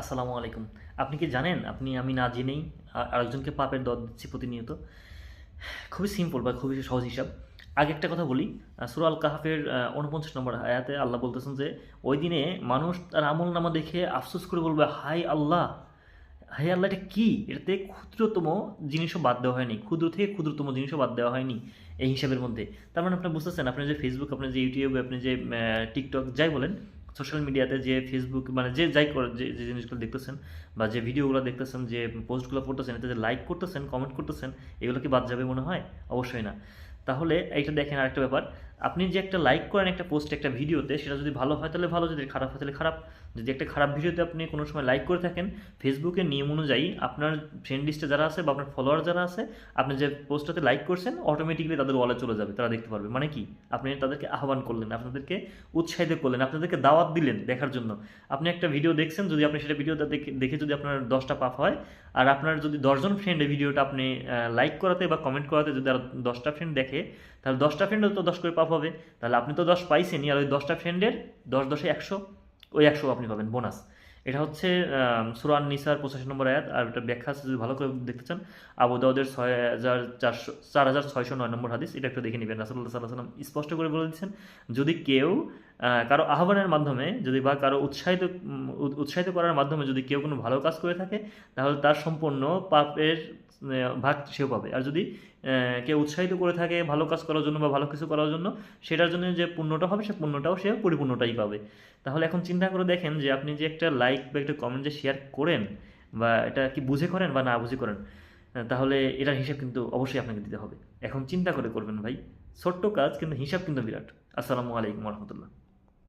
আসসালামু আলাইকুম। আপনি কি জানেন আমি না জেনেই আরেকজনকে পাপের দর দিচ্ছি প্রতিনিয়ত? খুবই সিম্পল বা খুবই সহজ হিসাব। আগে একটা কথা বলি, সূরা আল কাহাফের ৪৯ নম্বর আয়াতে আল্লাহ বলতেছেন যে, ওই দিনে মানুষ তার আমলনামা দেখে আফসোস করে বলবে, হায় আল্লাহ! হায় আল্লাহ! এটা কি? এটাতে ক্ষুদ্রতম জিনিসও বাদ দেওয়া হয়নি। ক্ষুদ্র থেকে ক্ষুদ্রতম জিনিসও বাদ দেওয়া হয়নি এই হিসাবের মধ্যে। তার মানে আপনি বুঝতেছেন, আপনি যে Facebook, আপনি যে YouTube, আপনি যে TikTok যাই বলেন, সোশ্যাল মিডিয়াতে যে Facebook মানে যে যাই করে যে জিনিসগুলো দেখতেছেন বা যে ভিডিওগুলো দেখতেছেন, যে পোস্টগুলো পড়তেছেন, এতে যে লাইক করতেছেন, কমেন্ট করতেছেন, এগুলো কি বাদ যাবে মনে হয়? অবশ্যই না। তাহলে এইটা দেখেন আরেকটা ব্যাপার, আপনি যে একটা লাইক করেন একটা পোস্টে, একটা ভিডিওতে, সেটা যদি ভালো হয় তাহলে ভালো, যদি খারাপ হয় তাহলে খারাপ। যদি একটা খারাপ ভিডিওতে আপনি কোনো সময় লাইক করে থাকেন, ফেসবুকের নিয়ম অনুযায়ী আপনার ফ্রেন্ড লিস্টে যারা আছে বা আপনার ফলোয়ার যারা আছে, আপনি যে পোস্টটাতে লাইক করছেন অটোমেটিক্যালি তাদের ওয়ালে চলে যাবে, তারা দেখতে পারবে। মানে কি? আপনি তাদেরকে আহ্বান করলেন, আপনাদেরকে উৎসাহিত করলেন, আপনাদেরকে দাওয়াত দিলেন দেখার জন্য। আপনি একটা ভিডিও দেখছেন, যদি আপনি সেটা ভিডিওটা দেখে দেখে যদি আপনার 10টা পাপ হয়, আর আপনার যদি 10জন ফ্রেন্ড এই ভিডিওটা আপনি লাইক করাতে বা কমেন্ট করাতে যদি আর 10টা ফ্রেন্ড দেখে, তাহলে 10টা ফ্রেন্ডও তো 10 করে পাপ হবে। তাহলে আপনি তো 10 পাইছেনই, আর ওই 10টা ফ্রেন্ডের 10 10 এ 100, ওই 100 আপনি পাবেন বোনাস। এটা হচ্ছে সূরা আন-নিসার 85 নম্বর আয়াত। আর এটা ব্যাখ্যা আছে, যদি ভালো করে দেখতে চান, আবু দাউদের 4609 নম্বর হাদিস, এটা একটু দেখে নেবেন। রাসূলুল্লাহ সাল্লাল্লাহু আলাইহি ওয়াসাল্লাম স্পষ্ট করে বলে দিচ্ছেন, যদি কেউ কারো আহ্বানের মাধ্যমে যদি বা কারো উৎসাহিত করার মাধ্যমে যদি কেউ কোনো ভালো কাজ করে থাকে, তাহলে তার সম্পূর্ণ পাপের ভাগ সেও পাবে। আর যদি কেউ উৎসাহিত করে থাকে ভালো কাজ করার জন্য বা ভালো কিছু করার জন্য, সেটার জন্য যে পুণ্যটা হবে, সে পুণ্যটাও সে পরিপূর্ণটাই পাবে। তাহলে এখন চিন্তা করে দেখেন যে আপনি যে একটা লাইক বা একটা কমেন্ট যে শেয়ার করেন, বা এটা কি বুঝে করেন বা না বুঝে করেন, তাহলে এটার হিসাব কিন্তু অবশ্যই আপনাকে দিতে হবে। এখন চিন্তা করে করবেন ভাই, ছোট্ট কাজ কিন্তু হিসাব কিন্তু বিরাট। আসসালামু আলাইকুম রহমতুল্লাহ।